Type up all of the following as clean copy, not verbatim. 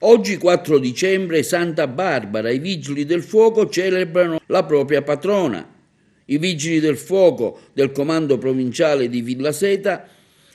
Oggi 4 dicembre, Santa Barbara, i Vigili del Fuoco celebrano la propria patrona. I Vigili del Fuoco del Comando Provinciale di Villaseta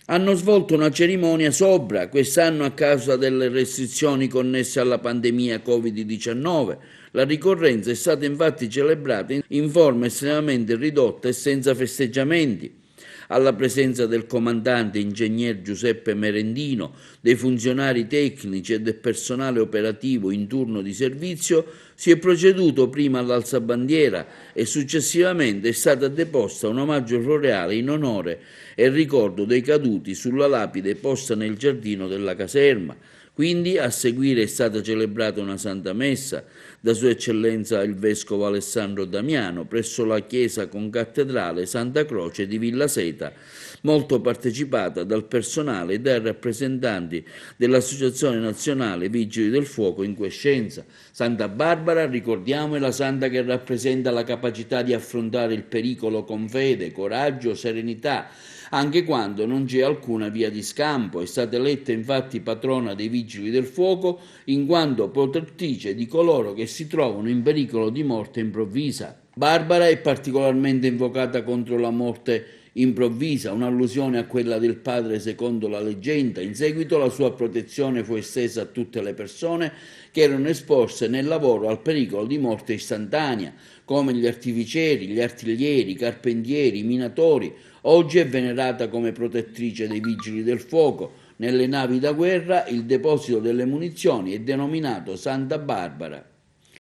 hanno svolto una cerimonia sobria quest'anno a causa delle restrizioni connesse alla pandemia Covid-19. La ricorrenza è stata infatti celebrata in forma estremamente ridotta e senza festeggiamenti. Alla presenza del comandante ingegner Giuseppe Merendino, dei funzionari tecnici e del personale operativo in turno di servizio, si è proceduto prima all'alzabandiera e successivamente è stata deposta un omaggio floreale in onore e ricordo dei caduti sulla lapide posta nel giardino della caserma. Quindi a seguire è stata celebrata una Santa Messa da Sua Eccellenza il Vescovo Alessandro Damiano presso la chiesa concattedrale Santa Croce di Villaseta, molto partecipata dal personale e dai rappresentanti dell'Associazione Nazionale Vigili del Fuoco in quiescenza. Santa Barbara, ricordiamo, è la santa che rappresenta la capacità di affrontare il pericolo con fede, coraggio, serenità, anche quando non c'è alcuna via di scampo. È stata eletta infatti patrona dei Vigili del Fuoco in quanto protettrice di coloro che si trovano in pericolo di morte improvvisa. Barbara è particolarmente invocata contro la morte improvvisa, un'allusione a quella del padre secondo la leggenda. In seguito la sua protezione fu estesa a tutte le persone che erano esposte nel lavoro al pericolo di morte istantanea, come gli artificieri, gli artiglieri, i carpentieri, i minatori. Oggi è venerata come protettrice dei Vigili del Fuoco. Nelle navi da guerra il deposito delle munizioni è denominato Santa Barbara.